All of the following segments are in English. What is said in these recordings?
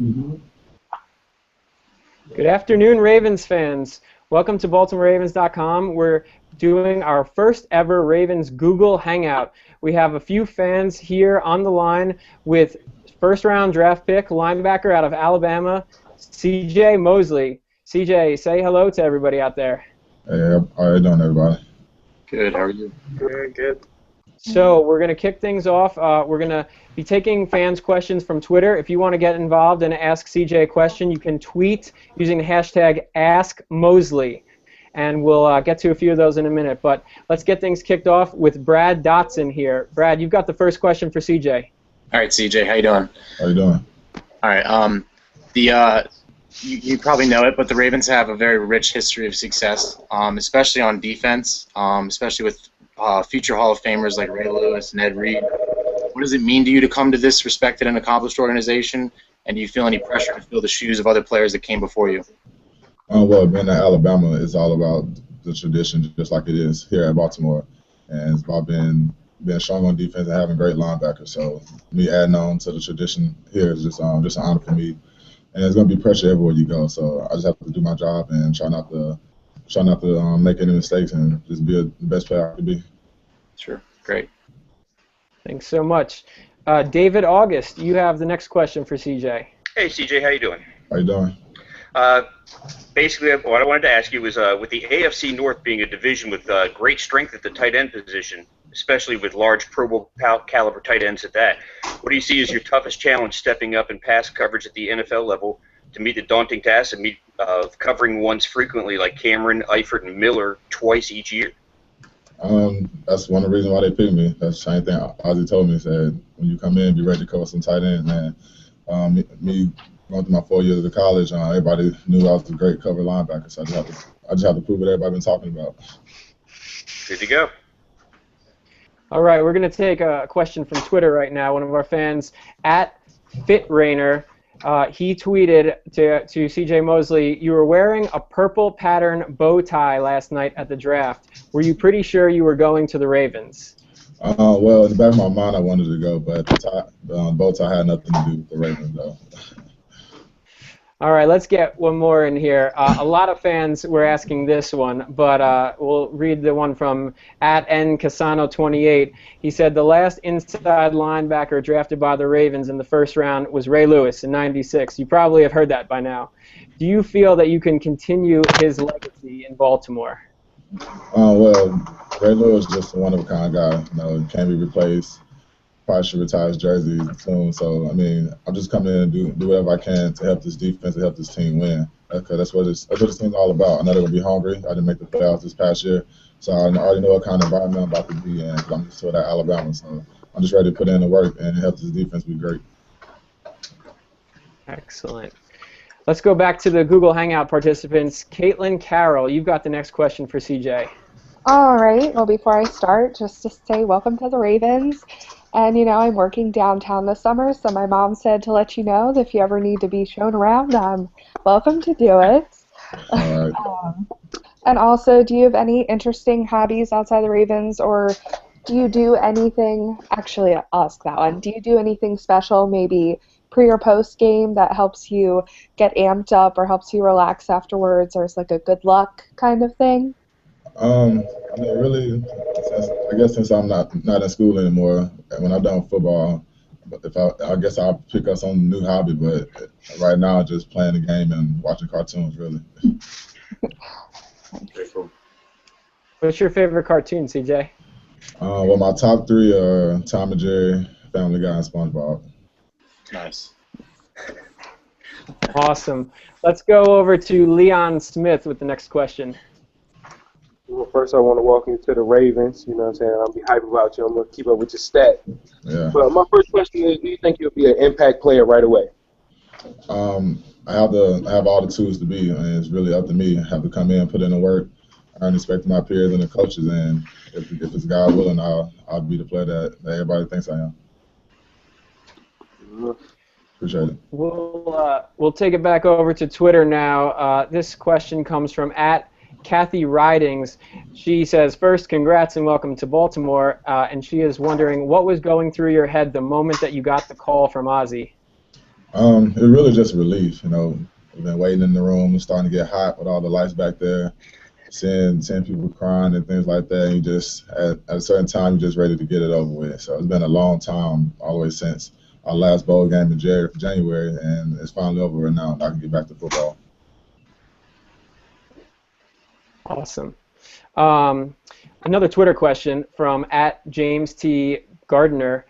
Good afternoon, Ravens fans. Welcome to BaltimoreRavens.com. We're doing our first ever Ravens Google Hangout. We have a few fans here on the line with first-round draft pick linebacker out of Alabama, CJ Mosley. CJ, say hello to everybody out there. Hey, how are you doing, everybody? Good, how are you? Good. So we're going to kick things off. We're going to be taking fans' questions from Twitter. If you want to get involved and ask CJ a question, you can tweet using the hashtag AskMosley. And we'll get to a few of those in a minute. But let's get things kicked off with Brad Dotson here. Brad, you've got the first question for CJ. All right, CJ, how you doing? How you doing? All right, you probably know it, but the Ravens have a very rich history of success, especially on defense, especially with future Hall of Famers like Ray Lewis and Ed Reed. What does it mean to you to come to this respected and accomplished organization, and do you feel any pressure to fill the shoes of other players that came before you? Well, being in Alabama is all about the tradition, just like it is here at Baltimore, and it's about being strong on defense and having great linebackers. So me adding on to the tradition here is just an honor for me, and there's going to be pressure everywhere you go. So I just have to do my job and try not to make any mistakes and just be the best player I can be. Sure, great. Thanks so much. David August, you have the next question for CJ. Hey, CJ, how you doing? How you doing? Basically, what I wanted to ask you was, with the AFC North being a division with great strength at the tight end position, especially with large Pro Bowl caliber tight ends at that, what do you see as your toughest challenge stepping up in pass coverage at the NFL level to meet the daunting task of covering ones frequently like Cameron, Eifert, and Miller twice each year? That's one of the reasons why they picked me. That's the same thing Ozzie told me. He said, when you come in, be ready to cover some tight ends, man. Me going through my 4 years of college, everybody knew I was a great cover linebacker, so I just have to prove what everybody's been talking about. Good to go. All right, we're going to take a question from Twitter right now. One of our fans, @FitRainer, he tweeted to CJ Mosley, you were wearing a purple pattern bow tie last night at the draft. Were you pretty sure you were going to the Ravens? Well, in the back of my mind, I wanted to go, but the bow tie had nothing to do with the Ravens, though. All right, let's get one more in here. A lot of fans were asking this one, but we'll read the one from @NCasano28. He said the last inside linebacker drafted by the Ravens in the first round was Ray Lewis in '96. You probably have heard that by now. Do you feel that you can continue his legacy in Baltimore? Well, Ray Lewis is just a one-of-a-kind guy. Can't be replaced. Probably should retire his jersey soon. So, I mean, I'm just coming in and do whatever I can to help this defense and help this team win. Because that's what this team's all about. I know they're going to be hungry. I didn't make the playoffs this past year. So I already know what kind of environment I'm about to be in. I'm just sort of Alabama. So I'm just ready to put in the work and help this defense be great. Excellent. Let's go back to the Google Hangout participants. Caitlin Carroll, you've got the next question for CJ. All right. Well, before I start, just to say welcome to the Ravens. And, I'm working downtown this summer, so my mom said to let you know that if you ever need to be shown around, I'm welcome to do it. All right. And also, do you have any interesting hobbies outside the Ravens, or do you do anything, actually, I'll ask that one, do you do anything special, maybe pre or post game, that helps you get amped up or helps you relax afterwards, or it's like a good luck kind of thing? I mean, really, since I'm not in school anymore, when I'm done with football, I guess I'll pick up some new hobby. But right now, just playing the game and watching cartoons, really. Very cool. What's your favorite cartoon, CJ? Well, my top 3 are Tom and Jerry, Family Guy, and SpongeBob. Nice. Awesome. Let's go over to Leon Smith with the next question. Well, first I want to welcome you to the Ravens. You know what I'm saying? I'll be hype about you. I'm going to keep up with your stat. Yeah. But my first question is, do you think you'll be an impact player right away? I have all the tools to be, and it's really up to me. I have to come in, put in the work, earn respect to my peers and the coaches, and if it's God willing, I'll be the player that everybody thinks I am. Appreciate it. We'll take it back over to Twitter now. This question comes from @Kathy Ridings. She says, first, congrats and welcome to Baltimore. And she is wondering, what was going through your head the moment that you got the call from Ozzie? It really just relief. We've been waiting in the room, it's starting to get hot with all the lights back there, seeing people crying and things like that. And you just at a certain time, you're just ready to get it over with. So it's been a long time, all the way since our last bowl game in January, and it's finally over right now. And I can get back to football. Awesome. Another Twitter question from @JamesT. Gardner.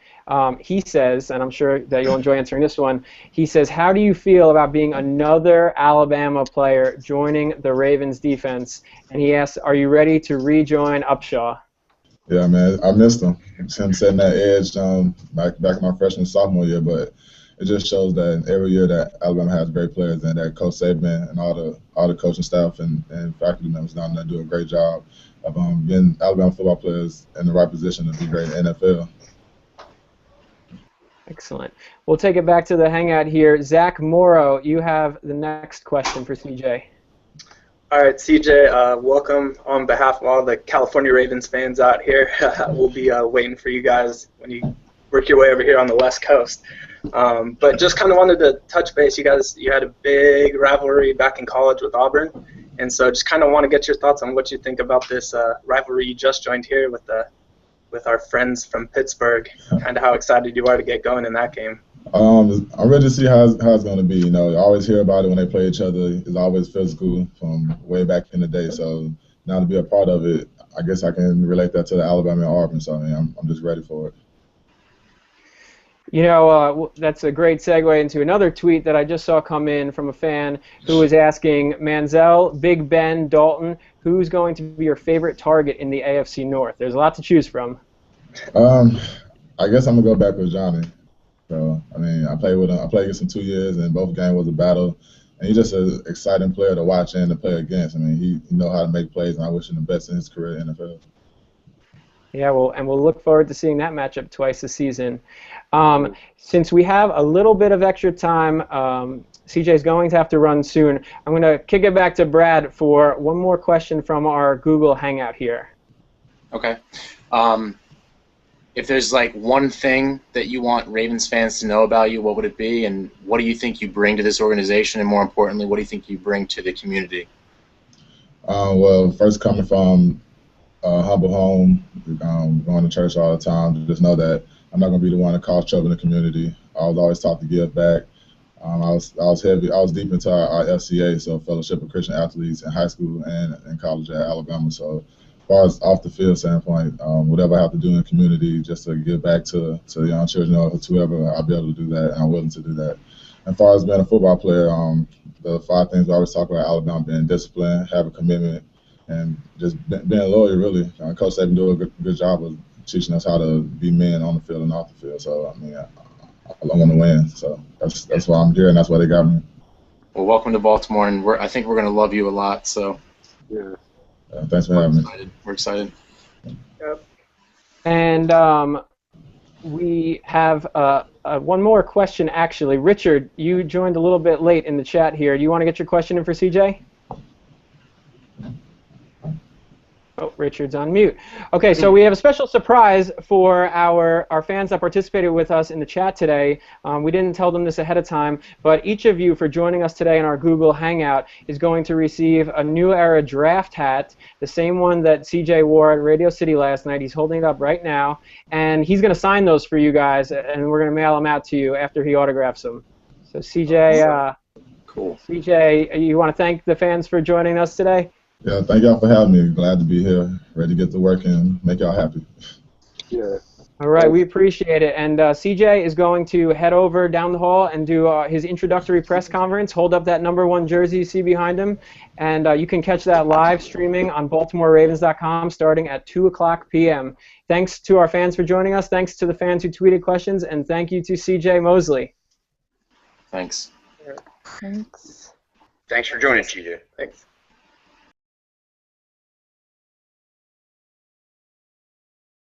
He says, and I'm sure that you'll enjoy answering this one, he says, how do you feel about being another Alabama player joining the Ravens defense? And he asks, are you ready to rejoin Upshaw? Yeah, man, I missed him. Him setting that edge back in my freshman sophomore year, but it just shows that every year that Alabama has great players and that Coach Saban and all the coaching staff and faculty members down there do a great job of getting Alabama football players in the right position to be great in the NFL. Excellent. We'll take it back to the Hangout here. Zach Morrow, you have the next question for CJ. All right, CJ, welcome on behalf of all the California Ravens fans out here. We'll be waiting for you guys when you work your way over here on the West Coast. But just kind of wanted to touch base. You had a big rivalry back in college with Auburn, and so just kind of want to get your thoughts on what you think about this rivalry you just joined here with our friends from Pittsburgh. Kind of how excited you are to get going in that game. I'm ready to see how it's going to be. You always hear about it when they play each other. It's always physical from way back in the day. So now to be a part of it, I guess I can relate that to the Alabama and Auburn. So I'm just ready for it. That's a great segue into another tweet that I just saw come in from a fan who was asking, Manziel, Big Ben, Dalton, who's going to be your favorite target in the AFC North? There's a lot to choose from. I guess I'm going to go back with Johnny. So, I played with him. I played against him 2 years, and both games was a battle. And he's just an exciting player to watch and to play against. He knows how to make plays, and I wish him the best in his career in the NFL. Yeah, and we'll look forward to seeing that matchup twice this season. Since we have a little bit of extra time, CJ's going to have to run soon. I'm going to kick it back to Brad for one more question from our Google Hangout here. Okay. If there's one thing that you want Ravens fans to know about you, what would it be? And what do you think you bring to this organization? And more importantly, what do you think you bring to the community? Well, first coming from humble home, going to church all the time, just know that I'm not going to be the one to cause trouble in the community. I was always taught to give back. I was deep into our FCA, so Fellowship of Christian Athletes, in high school and in college at Alabama. So as far as off the field standpoint, whatever I have to do in the community just to give back to young children or to whoever, I'll be able to do that, and I'm willing to do that. As far as being a football player, the 5 things we always talk about Alabama: being disciplined, having commitment, and just being loyal, really. Coach Saban do a good job of teaching us how to be men on the field and off the field. So, I want to win. So that's why I'm here, and that's why they got me. Well, welcome to Baltimore, and I think we're going to love you a lot. So, Yeah. Thanks for having me. We're excited. Yep. And we have one more question, actually. Richard, you joined a little bit late in the chat here. Do you want to get your question in for CJ? Oh, Richard's on mute. Okay, so we have a special surprise for our fans that participated with us in the chat today. We didn't tell them this ahead of time, but each of you, for joining us today in our Google Hangout, is going to receive a New Era draft hat, the same one that CJ wore at Radio City last night. He's holding it up right now, and he's going to sign those for you guys, and we're going to mail them out to you after he autographs them. So CJ, Cool. CJ, you want to thank the fans for joining us today? Yeah, thank y'all for having me. Glad to be here, ready to get to work and make y'all happy. Yeah. All right, we appreciate it. And CJ is going to head over down the hall and do his introductory press conference. Hold up that #1 jersey you see behind him. And you can catch that live streaming on BaltimoreRavens.com starting at 2:00 p.m. Thanks to our fans for joining us. Thanks to the fans who tweeted questions. And thank you to CJ Mosley. Thanks. Thanks. Thanks for joining, CJ. Thanks.